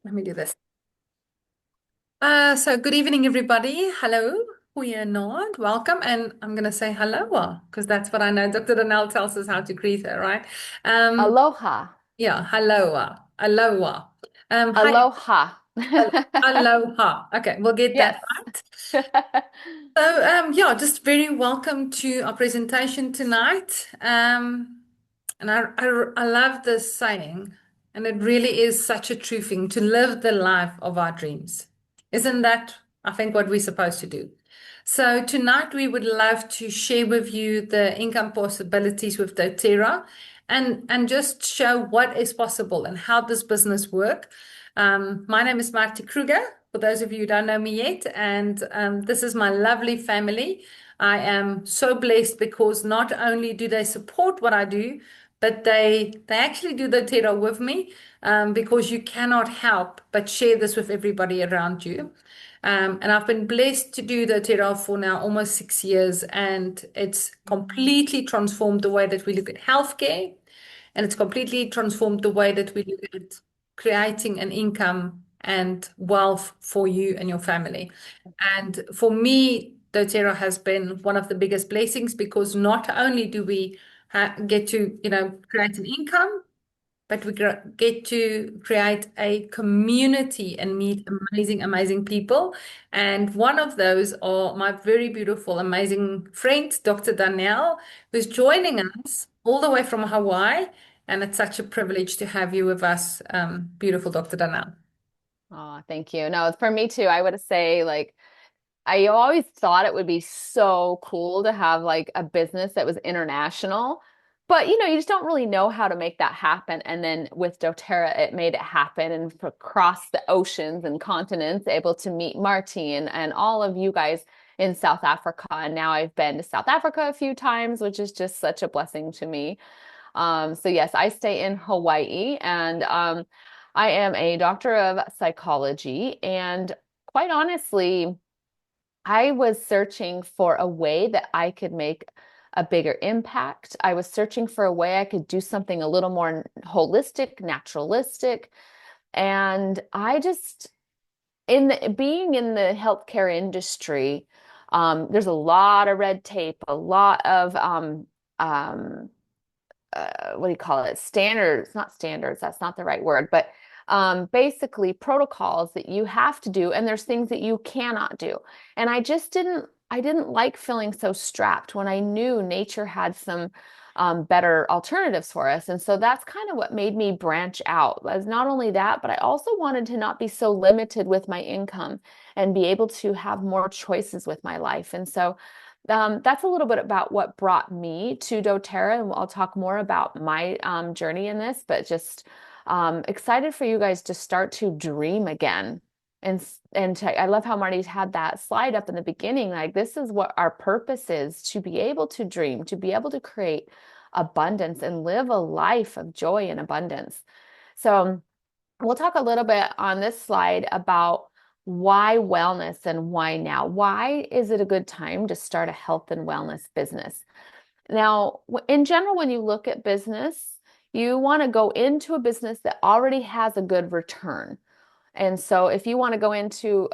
Let me do this. So good evening, everybody. Hello, goeienaand, welcome, and I'm going to say hello because that's what I know. Dr. Danielle tells us how to greet her, right? Um, Aloha. yeah, hello, aloha. Hi, Aloha. aloha. Okay, we'll get that Yes. right. So, yeah, just very welcome to our presentation tonight. And I love this saying, and it really is such a true thing to live the life of our dreams. Isn't that, I think, what we're supposed to do? So, tonight we would love to share with you the income possibilities with doTERRA and just show what is possible and how this business work. My name is Marty Kruger, for those of you who don't know me yet, and this is my lovely family. I am so blessed because not only do they support what I do, but they actually do the Terra with me because you cannot help but share this with everybody around you. And I've been blessed to do the Terra for now almost 6 years, and it's completely transformed the way that we look at healthcare, and it's completely transformed the way that we look at creating an income and wealth for you and your family. And for me, doTERRA has been one of the biggest blessings because not only do we get to, create an income, but we get to create a community and meet amazing, amazing people. And one of those are my very beautiful, amazing friend, Dr. Danielle, who's joining us all the way from Hawaii. And it's such a privilege to have you with us, beautiful Dr. Danielle. Oh, thank you. No, for me too. I would say I always thought it would be so cool to have like a business that was international. But you just don't really know how to make that happen. And then with doTERRA, it made it happen and across the oceans and continents, able to meet Marty and all of you guys in South Africa. And now I've been to South Africa a few times, which is just such a blessing to me. So yes, I stay in Hawaii and I am a doctor of psychology. And quite honestly, I was searching for a way that I could make a bigger impact. I was searching for a way I could do something a little more holistic, naturalistic. And I just, being in the healthcare industry, there's a lot of red tape, a lot of um, what do you call it? Standards, not standards, that's not the right word, but basically protocols that you have to do, and there's things that you cannot do. And I didn't like feeling so strapped when I knew nature had some better alternatives for us. And so that's kind of what made me branch out. As not only that, but I also wanted to not be so limited with my income and be able to have more choices with my life. And so that's a little bit about what brought me to doTERRA, and I'll talk more about my journey in this, but just excited for you guys to start to dream again. I love how Marty's had that slide up in the beginning. Like, this is what our purpose is, to be able to dream, to be able to create abundance and live a life of joy and abundance. So we'll talk a little bit on this slide about why wellness and why now. Why is it a good time to start a health and wellness business? Now, in general, when you look at business, you want to go into a business that already has a good return. And so if you want to go into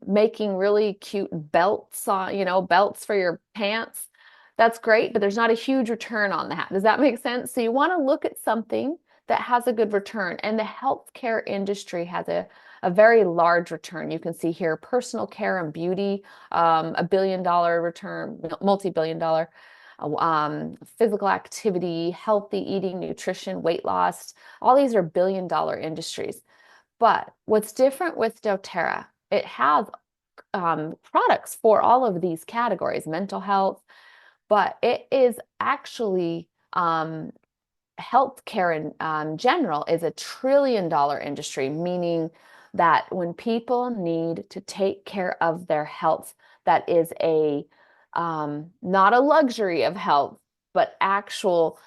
making really cute belts on, belts for your pants, that's great, but there's not a huge return on that. Does that make sense? So you want to look at something that has a good return. And the healthcare industry has a very large return. You can see here personal care and beauty, $1 billion return, multi-billion dollar, physical activity, healthy eating, nutrition, weight loss. All these are billion-dollar industries. But what's different with doTERRA, it has products for all of these categories, mental health, but it is actually healthcare in general is $1 trillion industry, meaning that when people need to take care of their health, that is a not a luxury of health, but actual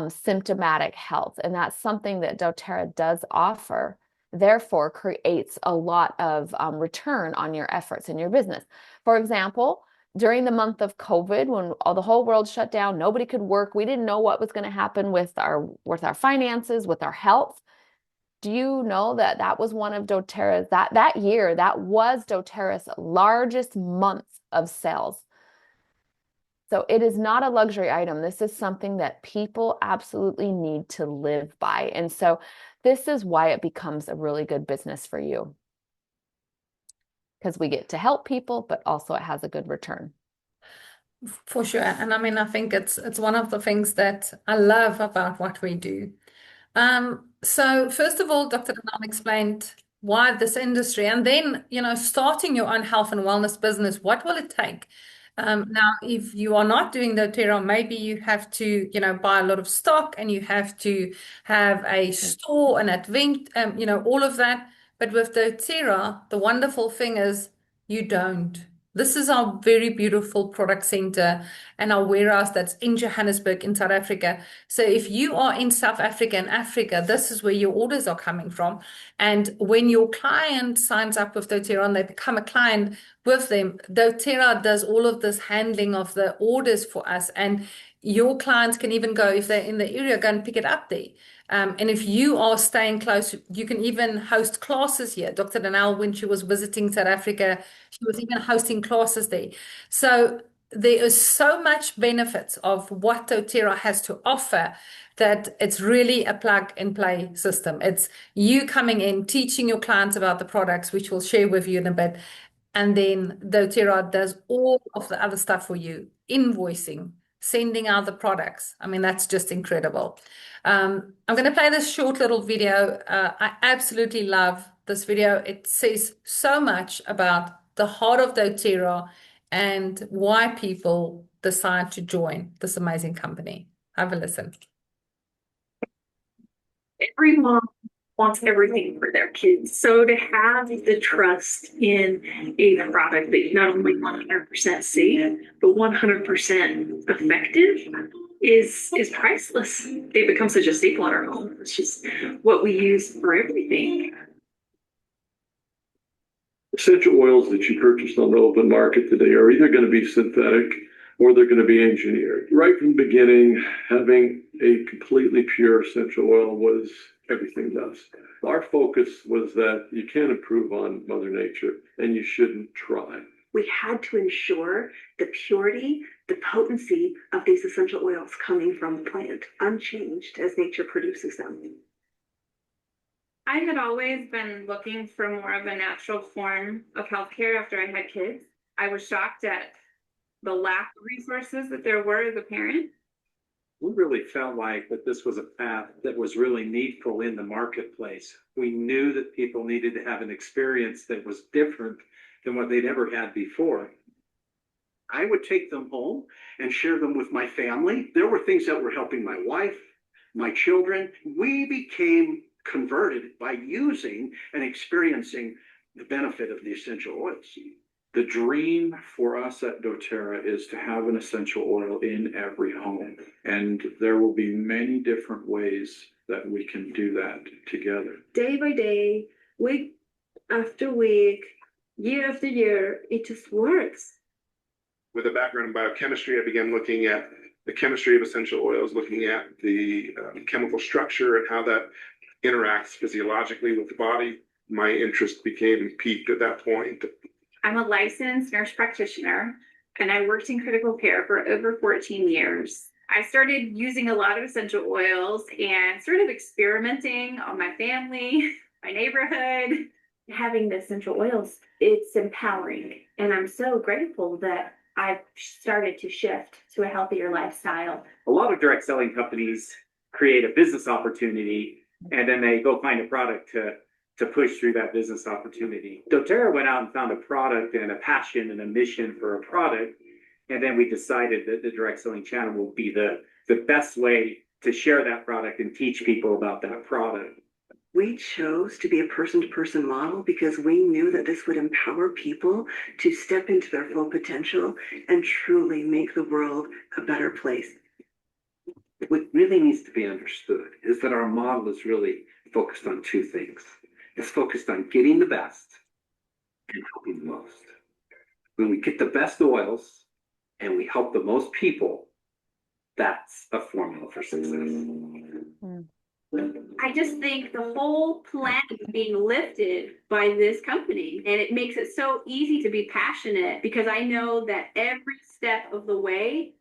symptomatic health. And that's something that doTERRA does offer, therefore creates a lot of return on your efforts in your business. For example, during the month of COVID, when all the whole world shut down, nobody could work, we didn't know what was going to happen with our finances, with our health. Do you know that that was one of doTERRA's, that year, that was doTERRA's largest month of sales? So it is not a luxury item. This is something that people absolutely need to live by. And so this is why it becomes a really good business for you, because we get to help people, but also it has a good return. For sure. And I mean, I think it's one of the things that I love about what we do. So first of all, Dr. Danielle explained why this industry, and then, starting your own health and wellness business, what will it take? Now, if you are not doing doTERRA, maybe you have to, buy a lot of stock and you have to have a store, an event, all of that. But with doTERRA, the wonderful thing is you don't. This is our very beautiful product center and our warehouse that's in Johannesburg in South Africa. So if you are in South Africa and Africa, this is where your orders are coming from. And when your client signs up with doTERRA and they become a client with them, doTERRA does all of this handling of the orders for us. And your clients can even go, if they're in the area, go and pick it up there. And if you are staying close, you can even host classes here. Dr. Danielle, when she was visiting South Africa, she was even hosting classes there. So there is so much benefits of what doTERRA has to offer that it's really a plug and play system. It's you coming in, teaching your clients about the products, which we'll share with you in a bit. And then doTERRA does all of the other stuff for you, invoicing, sending out the products. I mean, that's just incredible. I'm going to play this short little video. I absolutely love this video. It says so much about the heart of doTERRA and why people decide to join this amazing company. Have a listen. Every mom wants everything for their kids. So to have the trust in a product that not only 100% safe, but 100% effective is priceless. They become such a staple in our home. It's just what we use for everything. Essential oils that you purchase on the open market today are either going to be synthetic or they're going to be engineered. Right from the beginning, having a completely pure essential oil was everything to us. Our focus was that you can't improve on Mother Nature and you shouldn't try. We had to ensure the purity, the potency of these essential oils coming from the plant, unchanged as nature produces them. I had always been looking for more of a natural form of healthcare after I had kids. I was shocked at the lack of resources that there were as a parent. We really felt like that this was a path that was really needful in the marketplace. We knew that people needed to have an experience that was different than what they'd ever had before. I would take them home and share them with my family. There were things that were helping my wife, my children. We became converted by using and experiencing the benefit of the essential oils. The dream for us at doTERRA is to have an essential oil in every home. And there will be many different ways that we can do that together. Day by day, week after week, year after year, it just works. With a background in biochemistry, I began looking at the chemistry of essential oils, looking at the chemical structure and how that interacts physiologically with the body. My interest became piqued at that point. I'm a licensed nurse practitioner, and I worked in critical care for over 14 years. I started using a lot of essential oils and sort of experimenting on my family, my neighborhood. Having the essential oils, it's empowering. And I'm so grateful that I've started to shift to a healthier lifestyle. A lot of direct selling companies create a business opportunity and then they go find a product to push through that business opportunity. doTERRA went out and found a product and a passion and a mission for a product. And then we decided that the direct selling channel will be the best way to share that product and teach people about that product. We chose to be a person-to-person model because we knew that this would empower people to step into their full potential and truly make the world a better place. What really needs to be understood is that our model is really focused on two things. It's focused on getting the best and helping the most. When we get the best oils and we help the most people, that's a formula for success. I just think the whole planet is being lifted by this company, and it makes it so easy to be passionate because I know that every step of the way,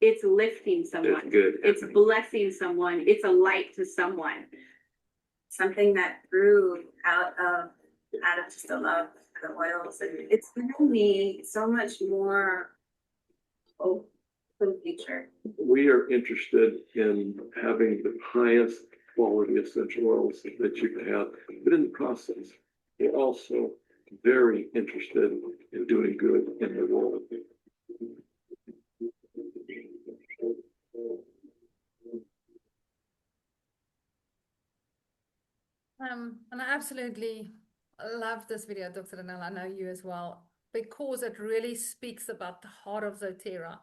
it's lifting someone. That's good. It's blessing someone. It's a light to someone. Something that grew out of just a love for the oils, and it's given me so much more hope for the future. We are interested in having the highest quality essential oils that you can have, but in the process, we're also very interested in doing good in the world. And I absolutely love this video, Dr. Danielle. I know you as well, because it really speaks about the heart of dōTERRA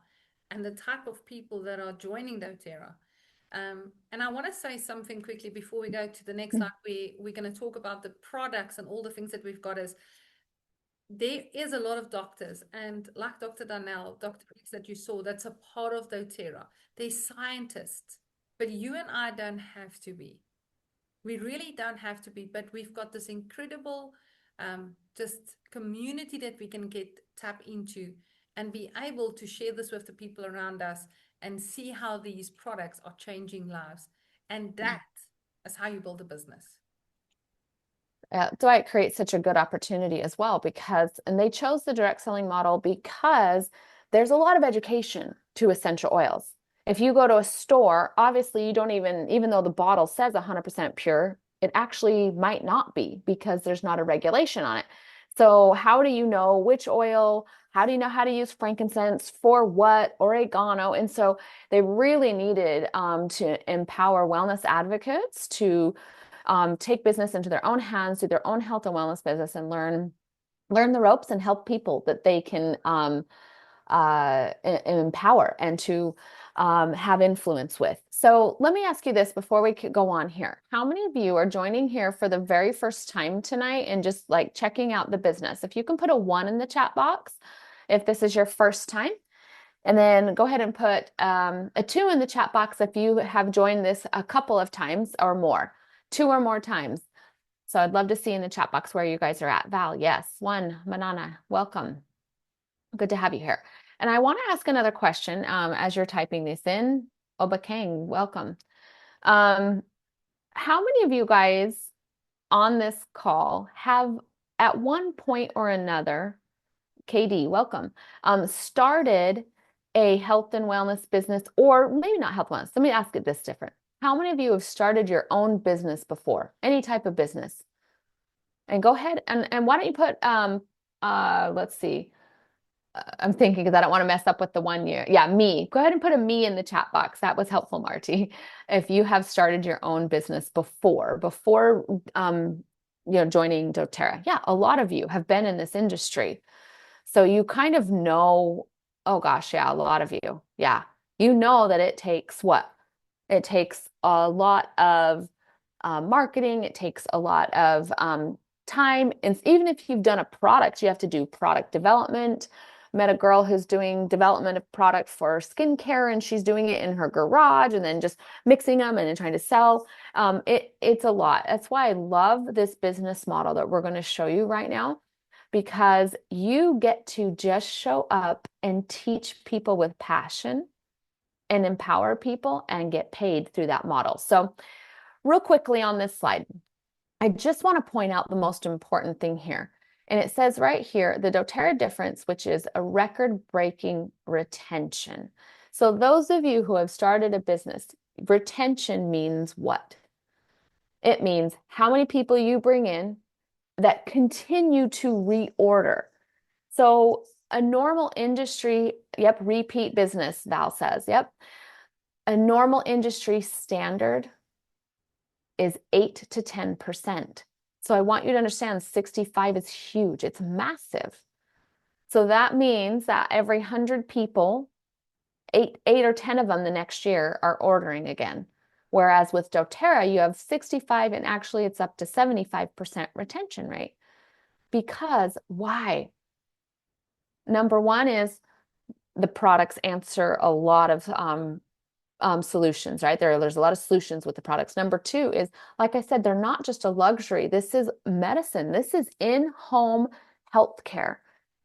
and the type of people that are joining dōTERRA. And I want to say something quickly before we go to the next slide. We're going to talk about the products and all the things that we've got. Is there is a lot of doctors, and like Dr. Danielle, Dr. Rex that you saw, that's a part of dōTERRA. They're scientists, but you and I don't have to be. We really don't have to be, but we've got this incredible just community that we can tap into and be able to share this with the people around us and see how these products are changing lives. And that is how you build a business. Dwight creates such a good opportunity as well and they chose the direct selling model because there's a lot of education to essential oils. If you go to a store, obviously you don't even though the bottle says 100% pure, it actually might not be because there's not a regulation on it. So how do you know which oil? How do you know how to use frankincense for what, oregano? And so they really needed to empower wellness advocates to take business into their own hands, do their own health and wellness business, and learn the ropes and help people that they can empower and to have influence with. So let me ask you this before we could go on here. How many of you are joining here for the very first time tonight and just like checking out the business? If you can put a 1 in the chat box, if this is your first time, and then go ahead and put a 2 in the chat box if you have joined this a couple of times or more, 2 or more times. So I'd love to see in the chat box where you guys are at. Val, yes. 1, Manana, welcome. Good to have you here. And I want to ask another question as you're typing this in. Obakang, welcome. How many of you guys on this call have at one point or another, KD, welcome, started a health and wellness business, or maybe not health and wellness. Let me ask it this different. How many of you have started your own business before? Any type of business? And go ahead and why don't you put, let's see. I'm thinking because I don't want to mess up with the 1 year. Yeah, me. Go ahead and put a me in the chat box. That was helpful, Marty. If you have started your own business before joining dōTERRA. Yeah, a lot of you have been in this industry. So you kind of know, oh gosh, yeah, a lot of you. Yeah. You know that it takes what? It takes a lot of marketing. It takes a lot of time. And even if you've done a product, you have to do product development. Met a girl who's doing development of product for skincare, and she's doing it in her garage and then just mixing them and then trying to sell. It's a lot. That's why I love this business model that we're going to show you right now, because you get to just show up and teach people with passion and empower people and get paid through that model. So real quickly on this slide, I just want to point out the most important thing here. And it says right here, the dōTERRA difference, which is a record-breaking retention. So those of you who have started a business, retention means what? It means how many people you bring in that continue to reorder. So a normal industry, yep, repeat business, Val says, yep. A normal industry standard is 8 to 10%. So I want you to understand 65 is huge. It's massive. So that means that every 100 people, eight or 10 of them the next year are ordering again. Whereas with dōTERRA, you have 65 and actually it's up to 75% retention rate. Because why? Number one is the products answer a lot of solutions, right? There's a lot of solutions with the products. Number two is, like I said, they're not just a luxury. This is medicine. This is in-home healthcare.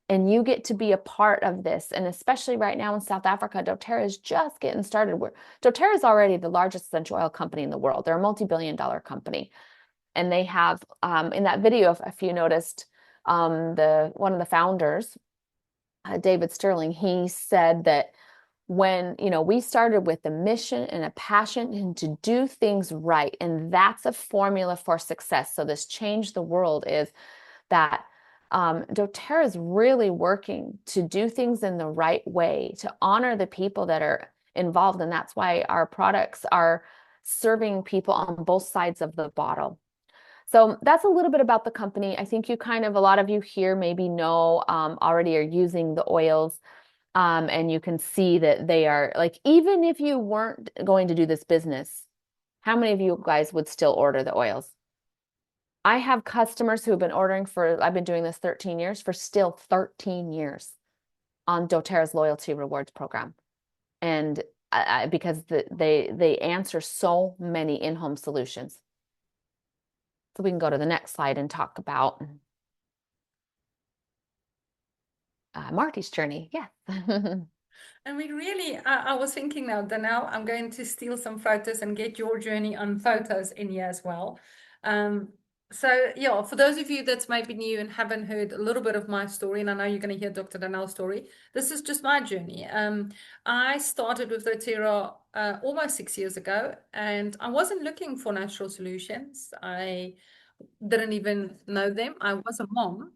And you get to be a part of this. And especially right now in South Africa, doTERRA is just getting started. doTERRA is already the largest essential oil company in the world. They're a multi-billion-dollar company. And they have, in that video, if you noticed, one of the founders, David Sterling, he said that when, we started with a mission and a passion and to do things right, and that's a formula for success. So this Change the World is that doTERRA is really working to do things in the right way, to honor the people that are involved. And that's why our products are serving people on both sides of the bottle. So that's a little bit about the company. I think a lot of you here maybe know already are using the oils. And you can see that they are like, even if you weren't going to do this business, how many of you guys would still order the oils? I have customers who have been ordering I've been doing this 13 years, for still 13 years on doTERRA's loyalty rewards program. And because they answer so many in-home solutions. So we can go to the next slide and talk about Marty's journey. Yes. And we really, I was thinking now, Danielle, I'm going to steal some photos and get your journey on photos in here as well. So yeah, for those of you that's maybe new and haven't heard a little bit of my story, and I know you're going to hear Dr. Danielle's story, this is just my journey. I started with dōTERRA almost 6 years ago, and I wasn't looking for natural solutions. I didn't even know them. I was a mom.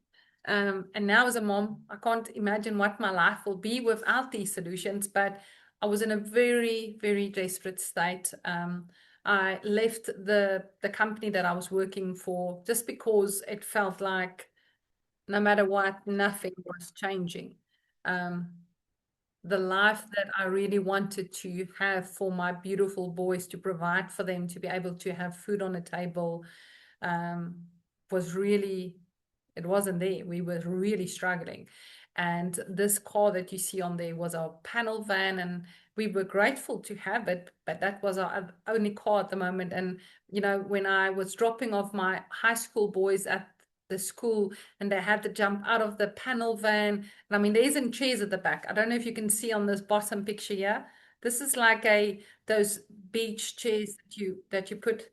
And now as a mom, I can't imagine what my life will be without these solutions, but I was in a very, very desperate state. I left the company that I was working for just because it felt like no matter what, nothing was changing. The life that I really wanted to have for my beautiful boys, to provide for them, to be able to have food on the table, was really, it wasn't there. We were really struggling. And this car that you see on there was our panel van, and we were grateful to have it, but that was our only car at the moment. And, when I was dropping off my high school boys at the school and they had to jump out of the panel van, and I mean, there isn't chairs at the back. I don't know if you can see on this bottom picture here. This is like those beach chairs that you put,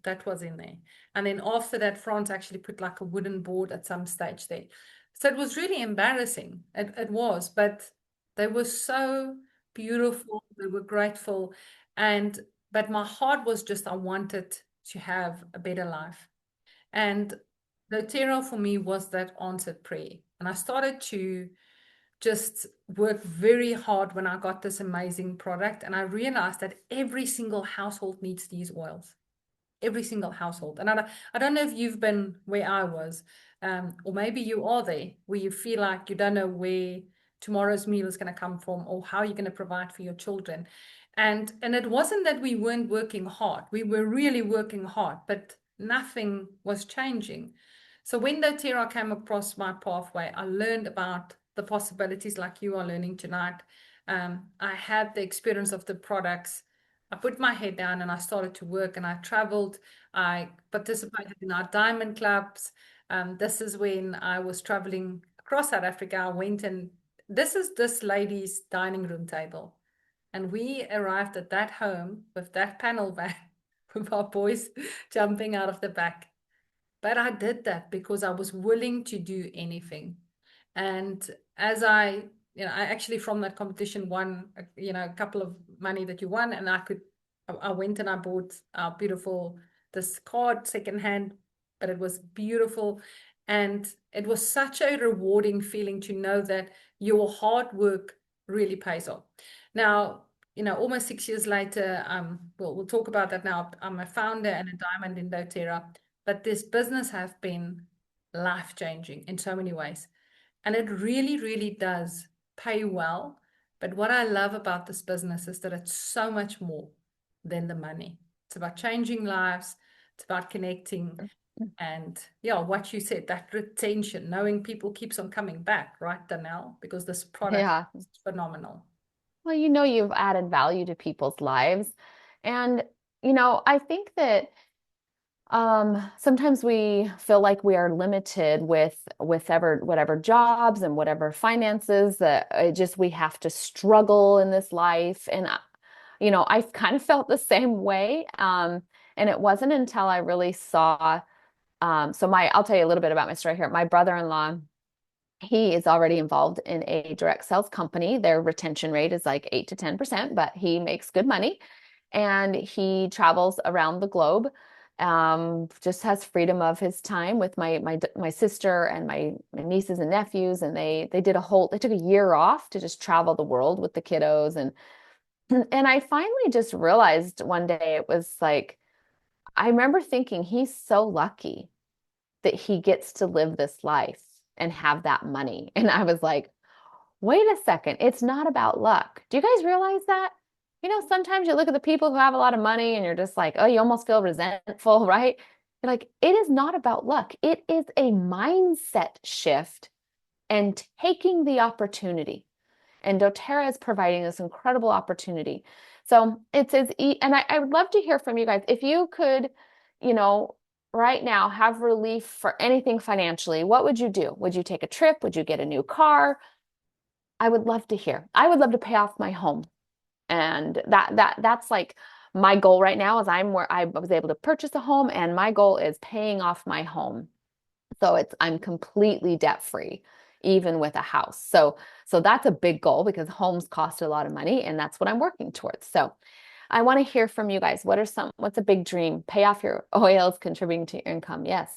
that was in there. And then after that, France actually put like a wooden board at some stage there. So it was really embarrassing. It was, but they were so beautiful. They were grateful. But my heart was just, I wanted to have a better life. And dōTERRA for me was that answered prayer. And I started to just work very hard when I got this amazing product. And I realized that every single household needs these oils. Every single household. And I don't know if you've been where I was, or maybe you are there, where you feel like you don't know where tomorrow's meal is going to come from, or how you're going to provide for your children. And it wasn't that we weren't working hard. We were really working hard, but nothing was changing. So when dōTERRA came across my pathway, I learned about the possibilities like you are learning tonight. I had the experience of the products. I put my head down and I started to work, and I traveled. I participated in our diamond clubs. This is when I was traveling across South Africa. I went, and this is this lady's dining room table. And we arrived at that home with that panel van with our boys jumping out of the back. But I did that because I was willing to do anything. And as I actually from that competition won, a couple of money that you won, and I went and I bought this card secondhand, but it was beautiful. And it was such a rewarding feeling to know that your hard work really pays off. Now, almost 6 years later, we'll talk about that now. I'm a founder and a diamond in dōTERRA, but this business has been life-changing in so many ways. And it really, really does pay well. But what I love about this business is that it's so much more than the money. It's about changing lives. It's about connecting. And what you said, that retention, knowing people keeps on coming back, right, Danielle? Because this product is phenomenal. well, you've added value to people's lives. And, I think that sometimes we feel like we are limited with whatever jobs and whatever finances that we have to struggle in this life. And I've kind of felt the same way. And it wasn't until I really saw, I'll tell you a little bit about my story here. My brother-in-law, he is already involved in a direct sales company. Their retention rate is like 8 to 10%, but he makes good money and he travels around the globe. Just has freedom of his time with my sister and my nieces and nephews, and they took a year off to just travel the world with the kiddos. And I finally just realized one day, it was like, I remember thinking, he's so lucky that he gets to live this life and have that money. And I was like, wait a second, it's not about luck. Do you guys realize that? Sometimes you look at the people who have a lot of money and you're just like, oh, you almost feel resentful, right? You're like, it is not about luck. It is a mindset shift and taking the opportunity. And doTERRA is providing this incredible opportunity. So it's and I would love to hear from you guys. If you could, right now have relief for anything financially, what would you do? Would you take a trip? Would you get a new car? I would love to hear. I would love to pay off my home. And that's like my goal right now, is where I was able to purchase a home, and my goal is paying off my home. So I'm completely debt free, even with a house. So that's a big goal, because homes cost a lot of money, and that's what I'm working towards. So I want to hear from you guys. What's a big dream? Pay off your oils, contributing to your income. Yes.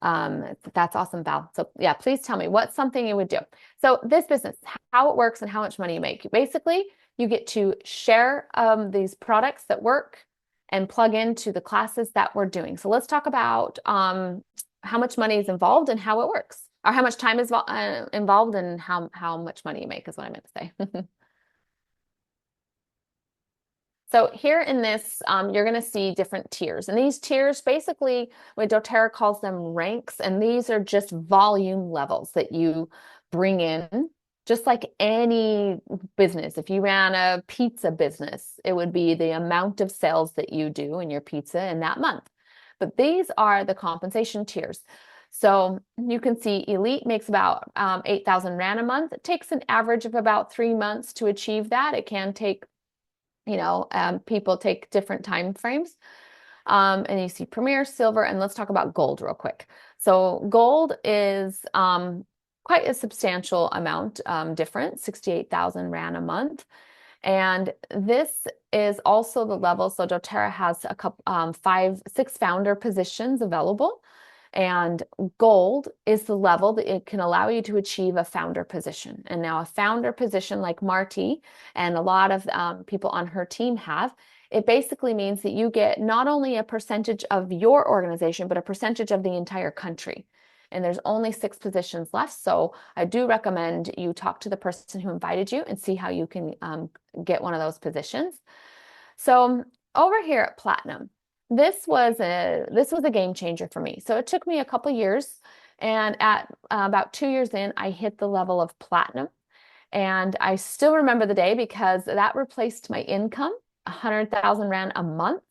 That's awesome, Val. So yeah, please tell me what's something you would do. So this business, how it works and how much money you make. Basically, you get to share these products that work and plug into the classes that we're doing. So let's talk about how much money is involved and how it works, or how much time is involved and how much money you make is what I meant to say. So here in this, you're going to see different tiers. And these tiers, basically, what doTERRA calls them ranks, and these are just volume levels that you bring in, just like any business. If you ran a pizza business, it would be the amount of sales that you do in your pizza in that month. But these are the compensation tiers. So you can see Elite makes about 8,000 Rand a month. It takes an average of about 3 months to achieve that. It can take, people take different time frames. And you see Premier, Silver, and let's talk about Gold real quick. So Gold is quite a substantial amount different, 68,000 Rand a month. And this is also the level. So doTERRA has a couple, 6 founder positions available. And Gold is the level that it can allow you to achieve a founder position. And now a founder position like Marty and a lot of people on her team have, it basically means that you get not only a percentage of your organization, but a percentage of the entire country. And there's only 6 positions left. So I do recommend you talk to the person who invited you and see how you can get one of those positions. So over here at Platinum, this was a game changer for me. So it took me a couple years, and at about 2 years in, I hit the level of Platinum. And I still remember the day, because that replaced my income. 100,000 Rand a month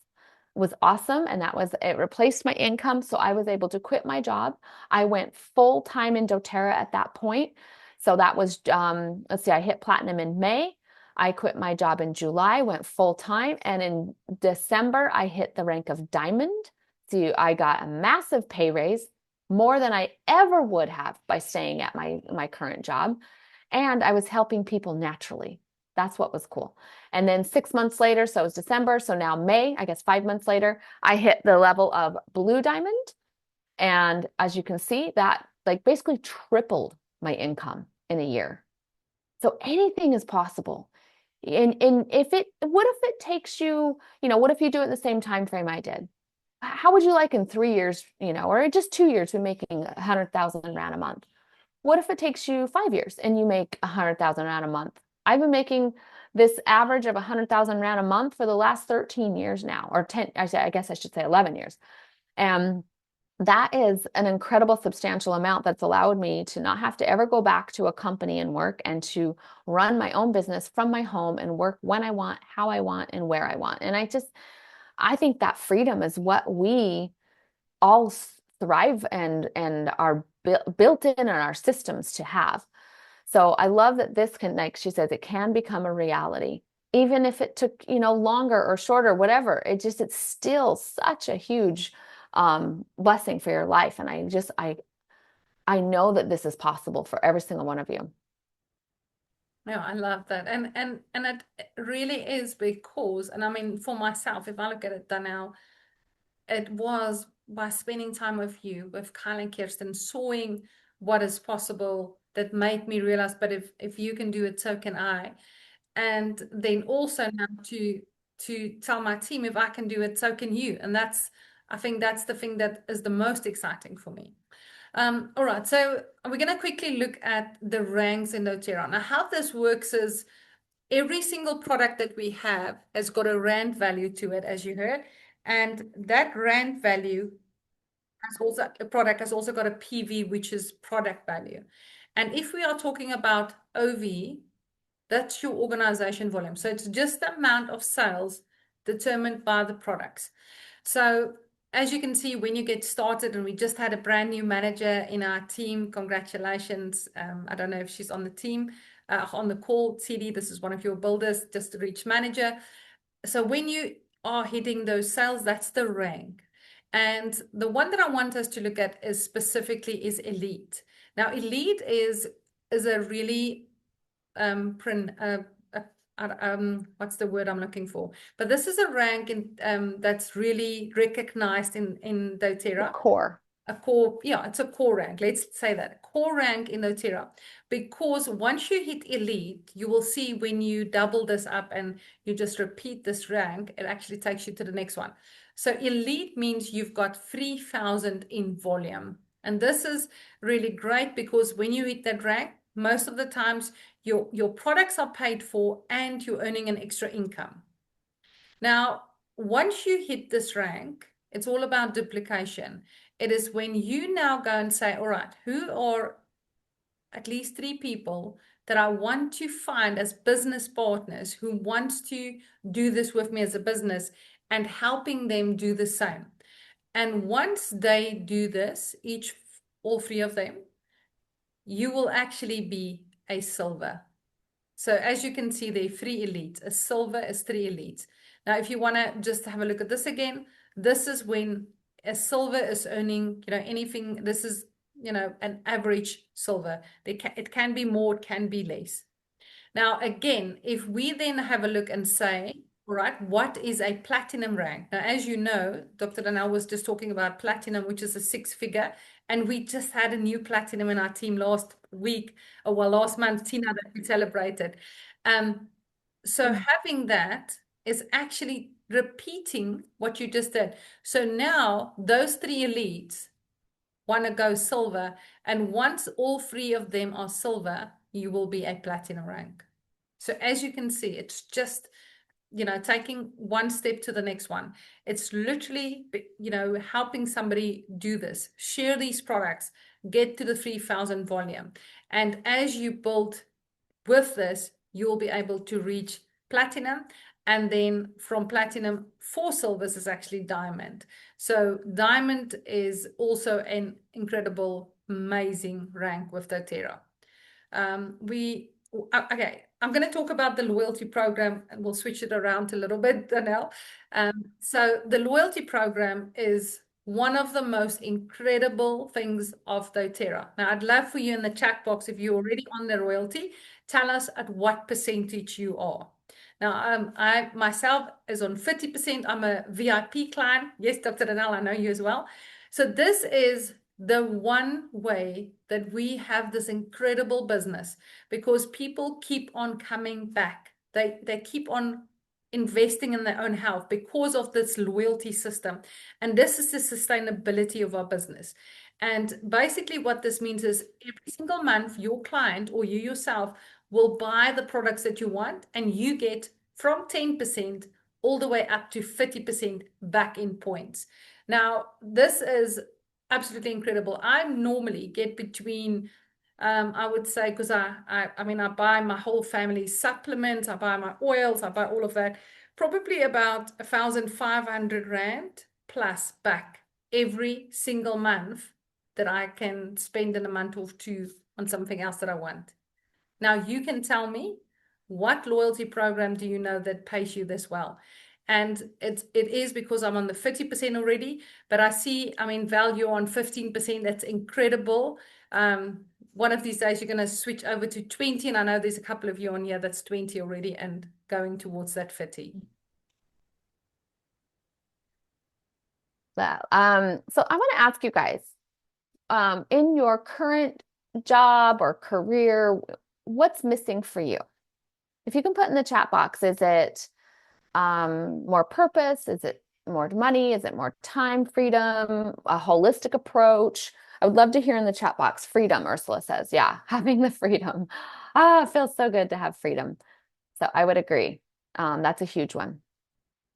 was awesome, and it replaced my income. So I was able to quit my job. I went full time in doTERRA at that point. So that was let's see, I hit Platinum in May. I quit my job in July, went full time, and in December I hit the rank of Diamond. So I got a massive pay raise, more than I ever would have by staying at my current job, and I was helping people naturally. That's what was cool. And then 6 months later, so it was December, so now May, I guess 5 months later, I hit the level of Blue Diamond. And as you can see, that like basically tripled my income in a year. So anything is possible. And what if it takes you, what if you do it in the same time frame I did? How would you like in 3 years, or just 2 years, we're making 100,000 Rand a month? What if it takes you 5 years and you make 100,000 Rand a month? I've been making this average of 100,000 Rand a month for the last 13 years now, or 10, I guess I should say 11 years. And that is an incredible substantial amount that's allowed me to not have to ever go back to a company and work, and to run my own business from my home and work when I want, how I want, and where I want. And I think that freedom is what we all thrive and are built in our systems to have. So I love that this can, like she says, it can become a reality, even if it took, longer or shorter, whatever. It's still such a huge blessing for your life. And I know that this is possible for every single one of you. No, I love that. And it really is because, and I mean, for myself, if I look at it, Danielle, it was by spending time with you, with Kyle and Kirsten, sawing what is possible, that made me realize, but if you can do it, so can I. And then also now to tell my team, if I can do it, so can you. And I think that's the thing that is the most exciting for me. All right, so we're going to quickly look at the ranks in doTERRA. Now, how this works is every single product that we have has got a rand value to it, as you heard. And that rand value a product has also got a PV, which is product value. And if we are talking about OV, that's your organization volume. So it's just the amount of sales determined by the products. So as you can see, when you get started, and we just had a brand new manager in our team, congratulations. I don't know if she's on the team, on the call. CD, this is one of your builders, just to reach manager. So when you are hitting those sales, that's the rank. And the one that I want us to look at is specifically is elite. Now, elite is a really what's the word I'm looking for? But this is a rank that's really recognized in doTERRA. Core. A core, yeah, it's a core rank. Let's say that core rank in doTERRA, because once you hit elite, you will see when you double this up and you just repeat this rank, it actually takes you to the next one. So elite means you've got 3,000 in volume. And this is really great because when you hit that rank, most of the times your products are paid for and you're earning an extra income. Now, once you hit this rank, it's all about duplication. It is when you now go and say, all right, who are at least 3 people that I want to find as business partners who wants to do this with me as a business, and helping them do the same. And once they do this, all 3 of them, you will actually be a silver. So as you can see, there are 3 elites. A silver is 3 elites. Now, if you want to just have a look at this again, this is when a silver is earning, anything. This is, an average silver. It can be more, it can be less. Now, again, if we then have a look and say, all right, what is a platinum rank? Now, as you know, Dr. Danielle was just talking about platinum, which is a 6-figure. And we just had a new platinum in our team last month, Tina, that we celebrated. So having that is actually repeating what you just did. So now those 3 elites want to go silver. And once all 3 of them are silver, you will be a platinum rank. So as you can see, it's just, taking one step to the next one. It's literally, helping somebody do this, share these products, get to the 3,000 volume. And as you build with this, you'll be able to reach platinum. And then from platinum, 4 silvers is actually diamond. So diamond is also an incredible, amazing rank with doTERRA. Okay, I'm going to talk about the loyalty program, and we'll switch it around a little bit, Danielle. So the loyalty program is one of the most incredible things of doTERRA. Now, I'd love for you in the chat box, if you're already on the loyalty, tell us at what percentage you are. Now, I myself is on 50%. I'm a VIP client. Yes, Dr. Danielle, I know you as well. So this is the one way that we have this incredible business, because people keep on coming back. They keep on investing in their own health because of this loyalty system. And this is the sustainability of our business. And basically what this means is every single month, your client or you yourself will buy the products that you want, and you get from 10% all the way up to 50% back in points. Now, this is absolutely incredible. I normally get between, I would say, because I mean, I buy my whole family supplements, I buy my oils, I buy all of that, probably about 1,500 Rand plus back every single month that I can spend in a month or two on something else that I want. Now, you can tell me, what loyalty program do you know that pays you this well? And it is because I'm on the 50% already, but I see, I mean, value on 15%. That's incredible. One of these days, you're going to switch over to 20. And I know there's a couple of you on here that's 20 already and going towards that 50. Well, so I want to ask you guys, in your current job or career, what's missing for you? If you can put in the chat box, is it more purpose? Is it more money? Is it more time, freedom, a holistic approach? I would love to hear in the chat box. Freedom, Ursula says. Yeah, having the freedom. Ah, it feels so good to have freedom. So I would agree. That's a huge one.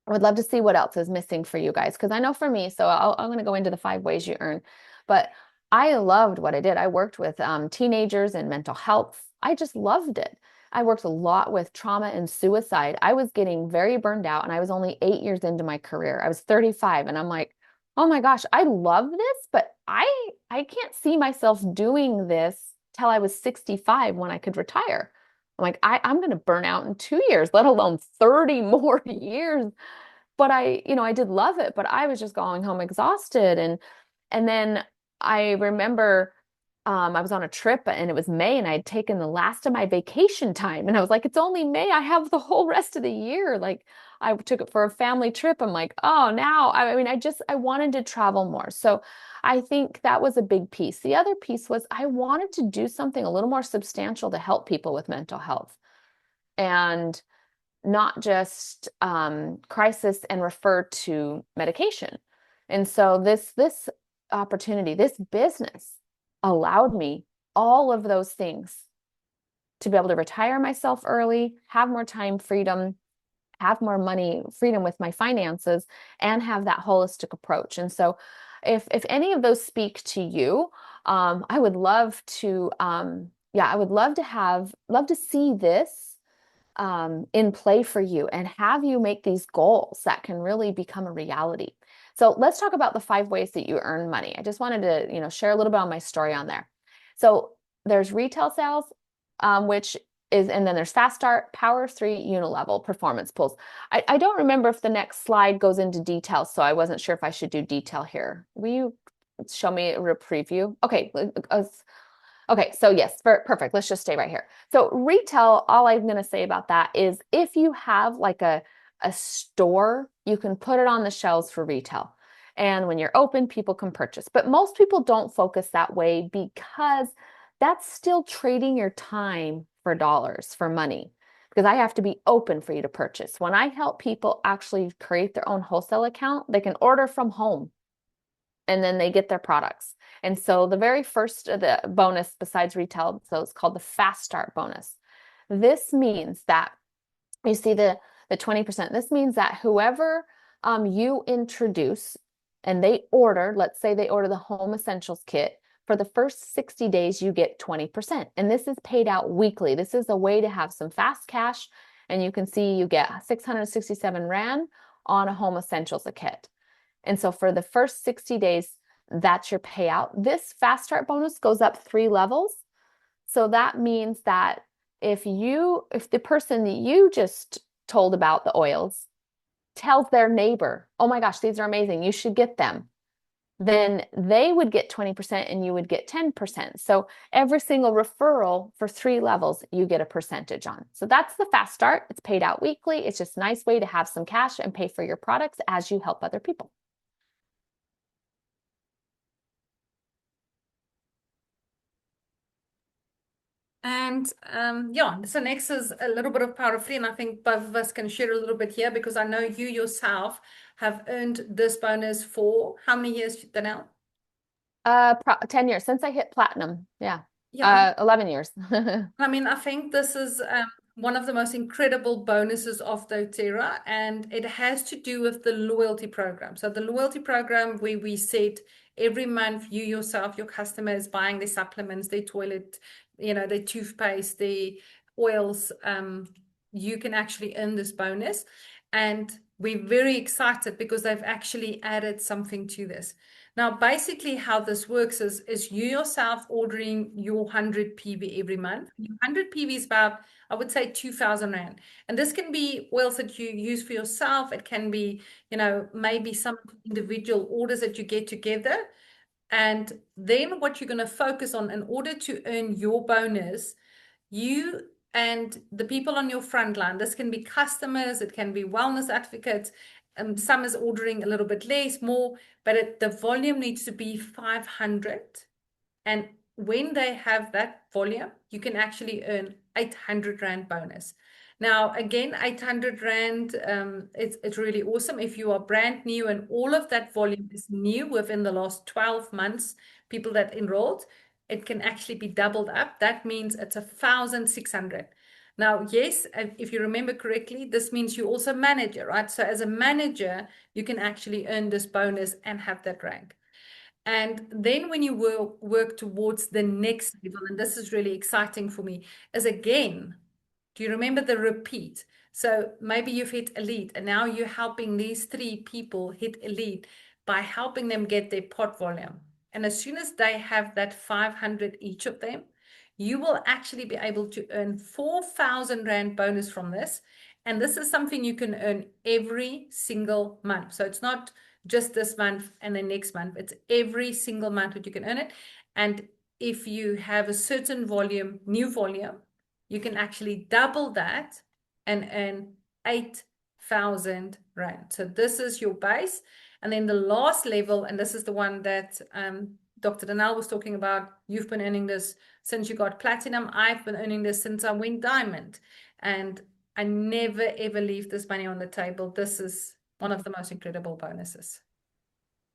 I would love to see what else is missing for you guys, because I know for me, so I'm going to go into the 5 ways you earn, but I loved what I did. I worked with teenagers and mental health. I just loved it. I worked a lot with trauma and suicide. I was getting very burned out, and I was only 8 years into my career. I was 35, and I'm like, oh my gosh, I love this, but I can't see myself doing this till I was 65 when I could retire. I'm like, I'm going to burn out in 2 years, let alone 30 more years. But I did love it, but I was just going home exhausted. And then I remember I was on a trip and it was May and I'd taken the last of my vacation time. And I was like, it's only May. I have the whole rest of the year. Like I took it for a family trip. I'm like, oh, now, I mean, I wanted to travel more. So I think that was a big piece. The other piece was I wanted to do something a little more substantial to help people with mental health and not just crisis and refer to medication. And so this opportunity, this business allowed me all of those things to be able to retire myself early, have more time freedom, have more money freedom with my finances, and have that holistic approach. And so if any of those speak to you, I would love to I would love to see this in play for you and have you make these goals that can really become a reality. So let's talk about the 5 ways that you earn money. I just wanted to, share a little bit on my story on there. So there's retail sales, and then there's fast start, power 3, unilevel, performance pools. I don't remember if the next slide goes into details, so I wasn't sure if I should do detail here. Will you show me a preview? Okay, so yes, perfect. Let's just stay right here. So retail, all I'm going to say about that is if you have like a store, you can put it on the shelves for retail. And when you're open, people can purchase. But most people don't focus that way because that's still trading your time for dollars, for money, because I have to be open for you to purchase. When I help people actually create their own wholesale account, they can order from home and then they get their products. And so the very first of the bonus besides retail, so it's called the fast start bonus. This means that you see the 20%, this means that whoever you introduce and they order, let's say they order the home essentials kit, for the first 60 days, you get 20%. And this is paid out weekly. This is a way to have some fast cash. And you can see you get 667 Rand on a home essentials kit. And so for the first 60 days, that's your payout. This fast start bonus goes up 3 levels. So that means that if the person that you just told about the oils tells their neighbor, oh my gosh, these are amazing, you should get them, then they would get 20% and you would get 10%. So every single referral for 3 levels, you get a percentage on. So that's the fast start. It's paid out weekly. It's just a nice way to have some cash and pay for your products as you help other people. And so next is a little bit of power free, and I think both of us can share a little bit here because I know you yourself have earned this bonus for how many years, Danielle? 10 years since I hit platinum. Yeah. 11 years. I mean, I think this is one of the most incredible bonuses of dōTERRA, and it has to do with the loyalty program. So the loyalty program, we said, every month you yourself, your customers buying their supplements, their toilet, their toothpaste, their oils, you can actually earn this bonus. And we're very excited because they've actually added something to this. Now, basically how this works is you yourself ordering your 100 PV every month. Your 100 PV is about, I would say, 2,000 Rand. And this can be oils that you use for yourself. It can be, maybe some individual orders that you get together. And then what you're going to focus on in order to earn your bonus, you and the people on your front line, this can be customers, it can be wellness advocates, some is ordering a little bit less, more, but the volume needs to be 500. And when they have that volume, you can actually earn 800 Rand bonus. Now, again, 800 Rand, it's really awesome. If you are brand new and all of that volume is new within the last 12 months, people that enrolled, it can actually be doubled up. That means it's 1,600. Now, yes, if you remember correctly, this means you also manager, right? So as a manager, you can actually earn this bonus and have that rank. And then when you work towards the next level, and this is really exciting for me, is again, do you remember the repeat? So maybe you've hit elite and now you're helping these 3 people hit elite by helping them get their pot volume. And as soon as they have that 500 each of them, you will actually be able to earn 4,000 Rand bonus from this. And this is something you can earn every single month. So it's not just this month and the next month. It's every single month that you can earn it. And if you have a certain volume, new volume, you can actually double that and earn 8,000 Rand. So this is your base. And then the last level, and this is the one that Dr. Danielle was talking about, you've been earning this since you got platinum. I've been earning this since I went diamond. And I never, ever leave this money on the table. This is one of the most incredible bonuses.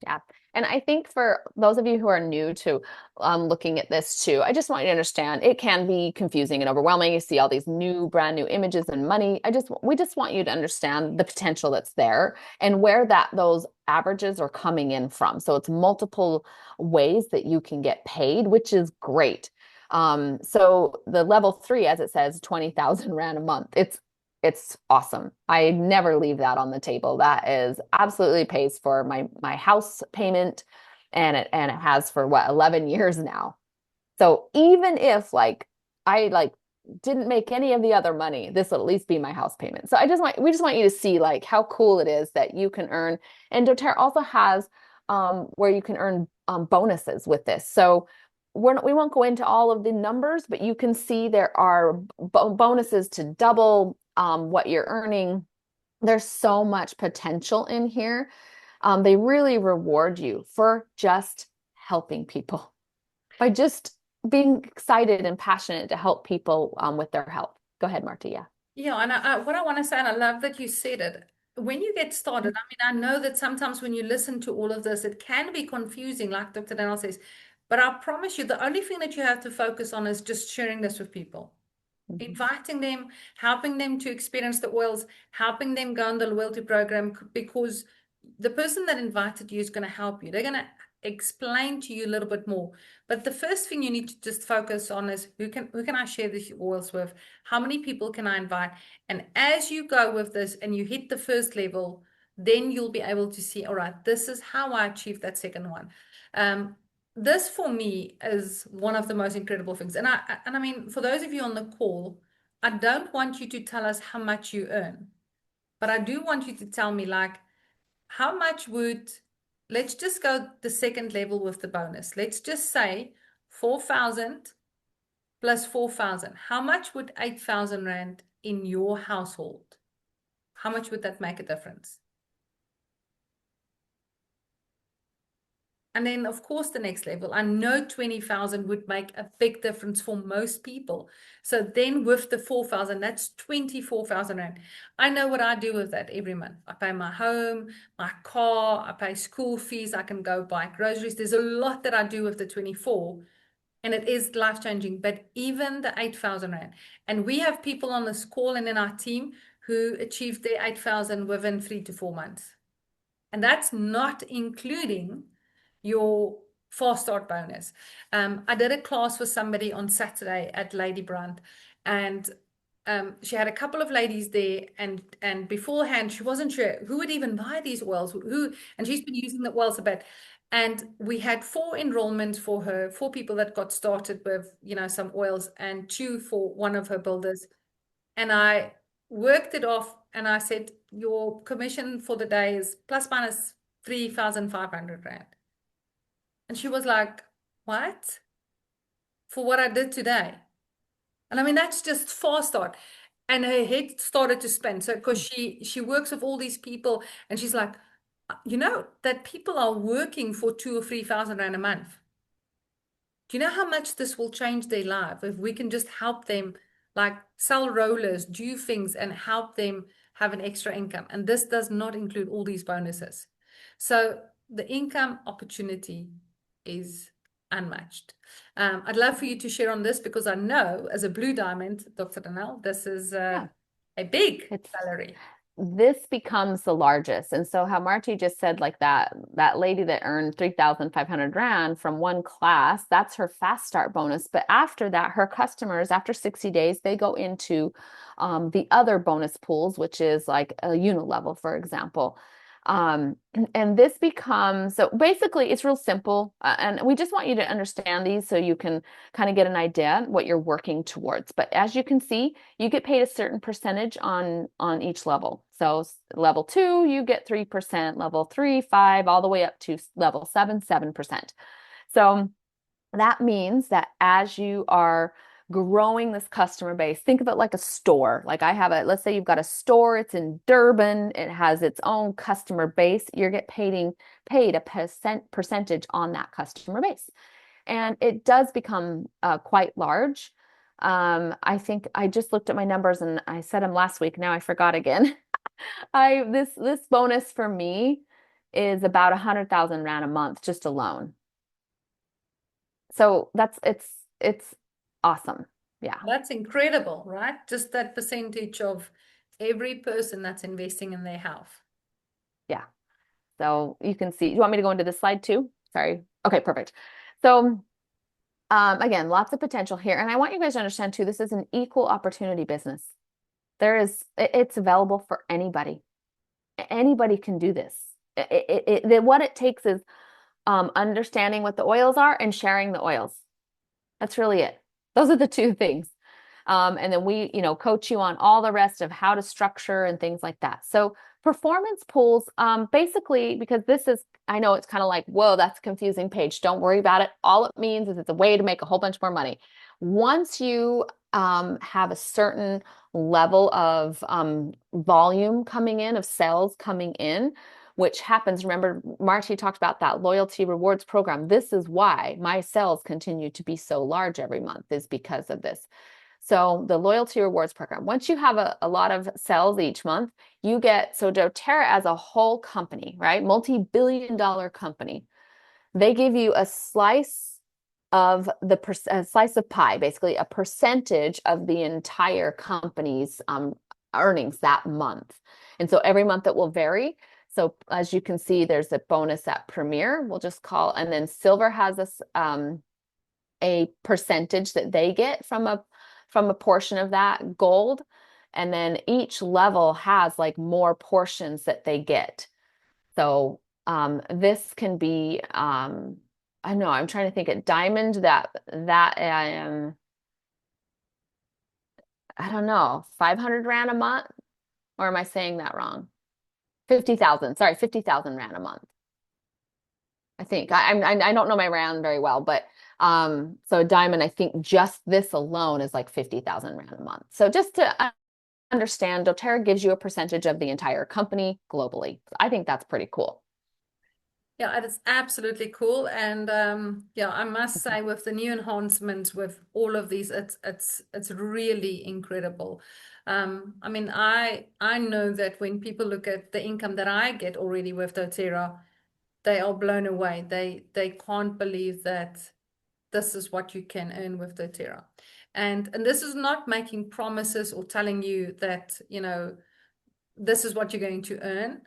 Yeah. And I think for those of you who are new to looking at this too, I just want you to understand it can be confusing and overwhelming. You see all these brand new images and money. We just want you to understand the potential that's there and where those averages are coming in from. So it's multiple ways that you can get paid, which is great. So the level 3, as it says, 20,000 Rand a month. It's awesome. I never leave that on the table. That is absolutely pays for my house payment, and it has for 11 years now. So even if I didn't make any of the other money, this will at least be my house payment. So we just want you to see how cool it is that you can earn. And dōTERRA also has where you can earn bonuses with this. So we won't go into all of the numbers, but you can see there are bonuses to double what you're earning. There's so much potential in here. They really reward you for just helping people, by just being excited and passionate to help people with their health. Go ahead, Marta. Yeah. Yeah, and what I want to say, and I love that you said it, when you get started, I mean, I know that sometimes when you listen to all of this, it can be confusing, like Dr. Danielle says, but I promise you, the only thing that you have to focus on is just sharing this with people. Inviting them, helping them to experience the oils, helping them go on the loyalty program, because the person that invited you is going to help you. They're going to explain to you a little bit more. But the first thing you need to just focus on is who can I share these oils with? How many people can I invite? And as you go with this and you hit the first level, then you'll be able to see, all right, this is how I achieved that second one. This for me is one of the most incredible things. And I mean, for those of you on the call, I don't want you to tell us how much you earn, but I do want you to tell me how much let's just go the second level with the bonus. Let's just say 4,000 plus 4,000. How much would 8,000 Rand in your household? How much would that make a difference? And then, of course, the next level, I know 20,000 would make a big difference for most people. So then with the 4,000, that's 24,000 Rand. I know what I do with that every month. I pay my home, my car, I pay school fees, I can go buy groceries. There's a lot that I do with the 24, and it is life-changing. But even the 8,000 Rand, and we have people on this call and in our team who achieved their 8,000 within 3 to 4 months. And that's not including your fast start bonus. I did a class for somebody on Saturday at Lady Brunt, and she had a couple of ladies there, and beforehand she wasn't sure who would even buy these oils, and she's been using the oils a bit. And we had 4 enrollments for her, 4 people that got started with, some oils, and 2 for one of her builders. And I worked it off, and I said, your commission for the day is plus minus 3,500 Rand. And she was like, what? For what I did today? And I mean, that's just fast start. And her head started to spin. So, because she works with all these people, and she's like, that people are working for 2 or 3,000 Rand a month. Do you know how much this will change their life if we can just help them, like sell rollers, do things, and help them have an extra income? And this does not include all these bonuses. So the income opportunity is unmatched. I'd love for you to share on this, because I know as a blue diamond, Dr. Danielle, this is a big salary. This becomes the largest. And so how Marty just said, like that lady that earned 3,500 Rand from one class, that's her fast start bonus. But after that, her customers, after 60 days, they go into the other bonus pools, which is like a unilevel, for example. And this becomes, so basically it's real simple. And we just want you to understand these so you can kind of get an idea what you're working towards. But as you can see, you get paid a certain percentage on each level. So level 2, you get 3%, level 3, 5, all the way up to level 7, 7%. So that means that as you are growing this customer base, think of it like a store. Like let's say you've got a store, it's in Durban, it has its own customer base. You're paid a percentage on that customer base. And it does become quite large. I think I just looked at my numbers and I said them last week. Now I forgot again. This bonus for me is about 100,000 Rand a month just alone. So it's awesome. Yeah. That's incredible, right? Just that percentage of every person that's investing in their health. Yeah. So you can see, you want me to go into this slide too? Sorry. Okay, perfect. So again, lots of potential here. And I want you guys to understand too, this is an equal opportunity business. It's available for anybody. Anybody can do this. What it takes is understanding what the oils are and sharing the oils. That's really it. Those are the 2 things. And then we, coach you on all the rest of how to structure and things like that. So performance pools, basically, because I know it's kind of like, whoa, that's a confusing page. Don't worry about it. All it means is it's a way to make a whole bunch more money. Once you have a certain level of volume coming in, of sales coming in, which happens, remember, Marty talked about that loyalty rewards program. This is why my sales continue to be so large every month, is because of this. So the loyalty rewards program, once you have a lot of sales each month, you get, so dōTERRA as a whole company, right? Multi-billion-dollar company, they give you a slice of a slice of pie, basically a percentage of the entire company's earnings that month. And so every month it will vary. So as you can see, there's a bonus at Premier, we'll just call, and then Silver has a percentage that they get from a portion of that, Gold, and then each level has like more portions that they get. So this can be, I know, I'm trying to think at Diamond I don't know, 500 Rand a month, or am I saying that wrong? 50,000, sorry, 50,000 Rand a month. I think I don't know my Rand very well, but so Diamond, I think just this alone is like 50,000 Rand a month. So just to understand, dōTERRA gives you a percentage of the entire company globally. I think that's pretty cool. Yeah, it is absolutely cool. And I must say, with the new enhancements, with all of these, it's really incredible. I mean, I know that when people look at the income that I get already with dōTERRA, they are blown away. They can't believe that this is what you can earn with dōTERRA. And this is not making promises or telling you that, this is what you're going to earn.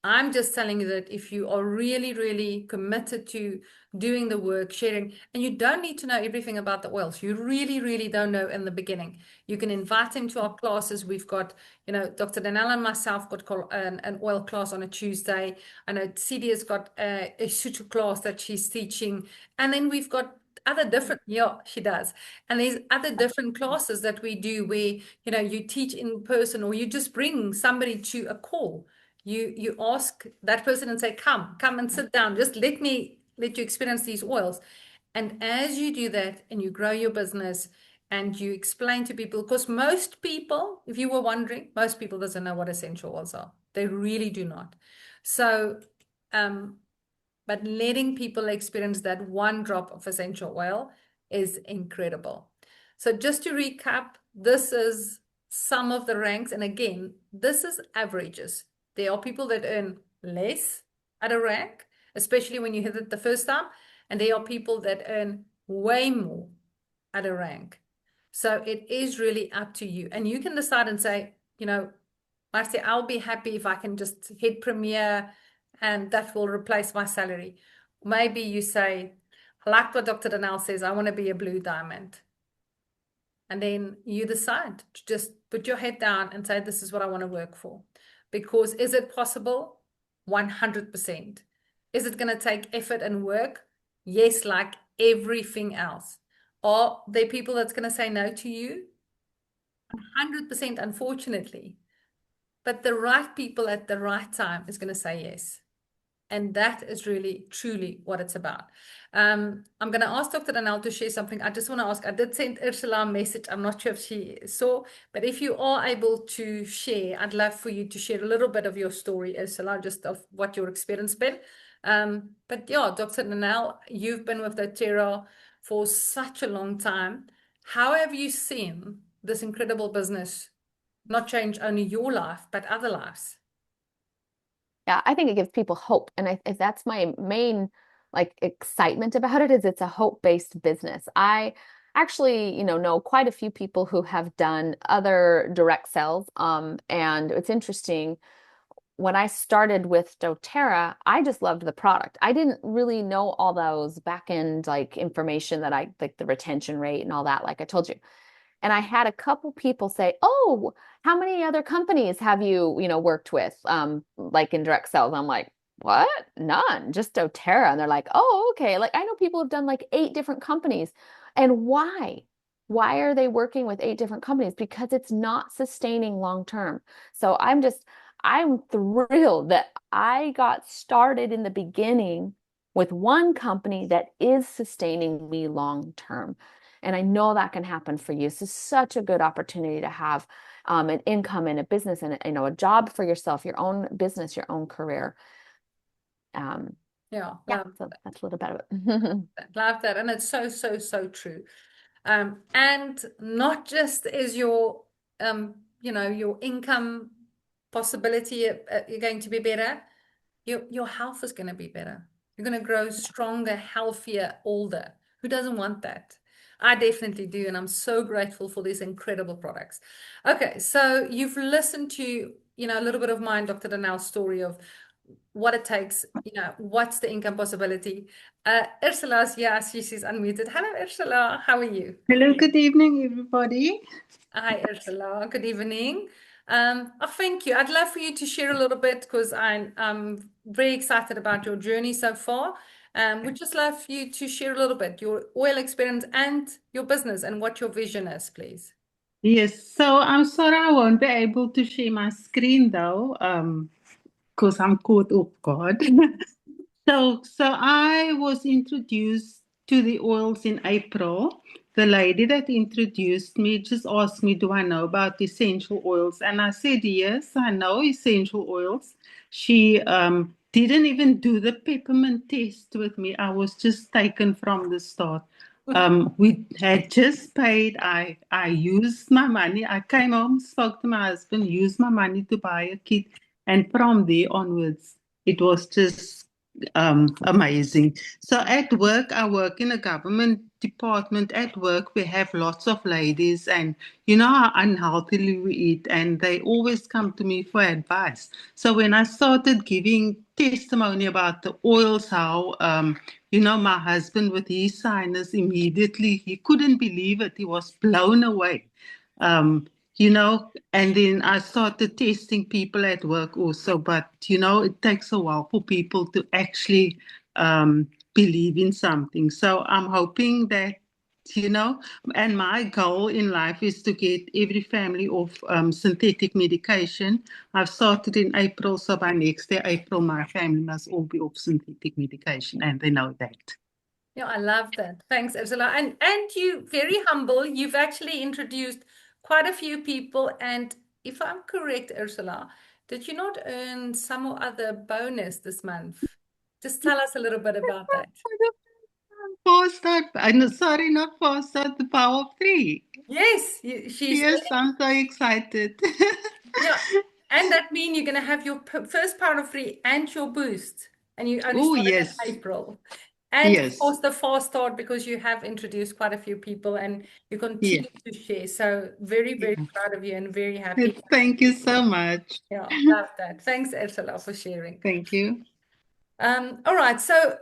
I'm just telling you that if you are really, really committed to doing the work, sharing, and you don't need to know everything about the oils. You really, really don't know in the beginning. You can invite him to our classes. We've got, Dr. Danielle and myself got an oil class on a Tuesday. I know CD has got a suture class that she's teaching. And then we've got other different, yeah, she does. And there's other different classes that we do where, you teach in person or you just bring somebody to a call. You ask that person and say, come and sit down. Just let you experience these oils. And as you do that and you grow your business and you explain to people, because most people, if you were wondering, most people doesn't know what essential oils are. They really do not. So, but letting people experience that one drop of essential oil is incredible. So just to recap, this is some of the ranks. And again, this is averages. There are people that earn less at a rank, especially when you hit it the first time. And there are people that earn way more at a rank. So it is really up to you. And you can decide and say, Marcy, I'll be happy if I can just hit Premier and that will replace my salary. Maybe you say, I like what Dr. Danielle says, I want to be a blue diamond. And then you decide to just put your head down and say, this is what I want to work for. Because is it possible? 100%. Is it going to take effort and work? Yes, like everything else. Are there people that's going to say no to you? 100%, unfortunately. But the right people at the right time is going to say yes. And that is really, truly what it's about. I'm going to ask Dr. Danielle to share something. I just want to ask, I did send Ursula a message. I'm not sure if she saw, but if you are able to share, I'd love for you to share a little bit of your story, Ursula, just of what your experience been. But yeah, Dr. Danielle, you've been with dōTERRA for such a long time. How have you seen this incredible business not change only your life, but other lives? Yeah, I think it gives people hope. And if that's my main excitement about it, is it's a hope-based business. I actually, know quite a few people who have done other direct sales. And it's interesting. When I started with dōTERRA, I just loved the product. I didn't really know all those back end information that like the retention rate and all that, like I told you. And I had a couple people say, oh, how many other companies have you, worked with, like in direct sales? I'm like, what? None, just dōTERRA. And they're like, oh, okay. Like I know people have done like 8 different companies. And why? Why are they working with 8 different companies? Because it's not sustaining long term. So I'm thrilled that I got started in the beginning with one company that is sustaining me long term. And I know that can happen for you. This is such a good opportunity to have an income and a business and a job for yourself, your own business, your own career. Yeah, so that's a little bit of it. Love that. And it's so, so, so true. And not just is your, your income possibility you're going to be better, your health is going to be better. You're going to grow stronger, healthier, older. Who doesn't want that? I definitely do, and I'm so grateful for these incredible products. Okay, so you've listened to, a little bit of mine, Dr. Danielle's story of what it takes, what's the income possibility. Ursula's, yeah, she's unmuted. Hello, Ursula. How are you? Hello, good evening, everybody. Hi, Ursula. Good evening. Thank you. I'd love for you to share a little bit because I'm very excited about your journey so far. We'd just love you to share a little bit your oil experience and your business and what your vision is, please. Yes, so I'm sorry I won't be able to share my screen though, because I'm caught off guard. So I was introduced to the oils in April. The lady that introduced me just asked me, do I know about essential oils? And I said, yes, I know essential oils. She didn't even do the peppermint test with me. I was just taken from the start. We had just paid. I used my money. I came home, spoke to my husband, used my money to buy a kit. And from there onwards, it was just amazing. So at work, I work in a government department at work, we have lots of ladies, and you know how unhealthily we eat, and they always come to me for advice. So when I started giving testimony about the oils, how you know, my husband with his sinus immediately, he couldn't believe it. He was blown away. You know, and then I started testing people at work also, but you know, it takes a while for people to actually believe in something. So I'm hoping that, you know, and my goal in life is to get every family off synthetic medication. I've started in April, so by next year, April, my family must all be off synthetic medication, and they know that. Yeah, I love that. Thanks, Ursula. And you very humble. You've actually introduced quite a few people. And if I'm correct, Ursula, did you not earn some or other bonus this month? Just tell us a little bit about that. Fast out, no, sorry, not fast out, the power of three. Yes, she's Yes, I'm so excited. yeah. And that means you're going to have your first power of free and your boost. And you only Oh, started yes. in April. And of Yes. course, the fast start because you have introduced quite a few people and you continue to share. So very, very proud of you and very happy. Thank you so much. Yeah, love that. Thanks, Ursula, for sharing. Thank you. All right. So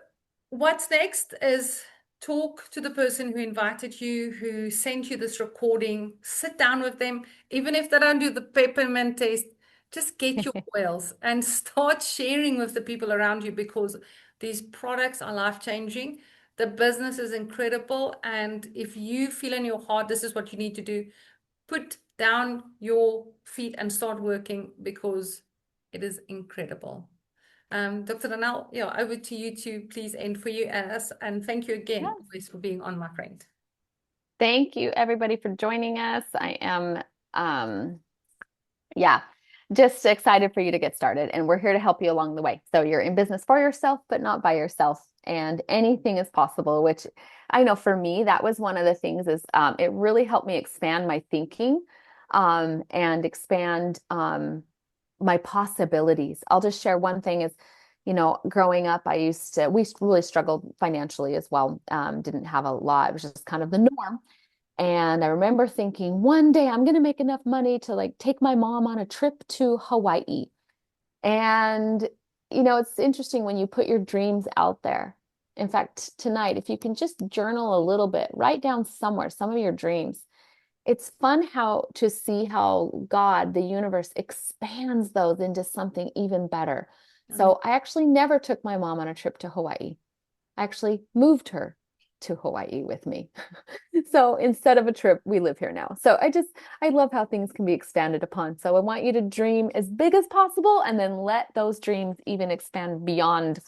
what's next is talk to the person who invited you, who sent you this recording. Sit down with them, even if they don't do the peppermint test. Just get your oils and start sharing with the people around you because these products are life-changing. The business is incredible. And if you feel in your heart, this is what you need to do, put down your feet and start working because it is incredible. Dr. Danielle, yeah, over to you to please end for you us. And thank you again always for being on, my friend. Thank you, everybody, for joining us. I am, just excited for you to get started. And we're here to help you along the way. So you're in business for yourself, but not by yourself. And anything is possible, which I know for me, that was one of the things is it really helped me expand my thinking and expand my possibilities. I'll just share one thing is, you know, growing up, we really struggled financially as well. Didn't have a lot. It was just kind of the norm. And I remember thinking one day I'm going to make enough money to like take my mom on a trip to Hawaii. And, you know, it's interesting when you put your dreams out there. In fact, tonight, if you can just journal a little bit, write down somewhere some of your dreams. It's fun to see how God, the universe, expands those into something even better. So I actually never took my mom on a trip to Hawaii. I actually moved her to Hawaii with me. So instead of a trip, we live here now. So I love how things can be expanded upon. So I want you to dream as big as possible and then let those dreams even expand beyond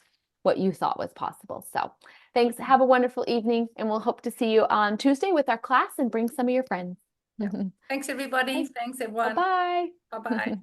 what you thought was possible. So thanks. Have a wonderful evening, and we'll hope to see you on Tuesday with our class and bring some of your friends. Yeah. Thanks, everybody. Thanks, everyone. Bye-bye. Bye-bye.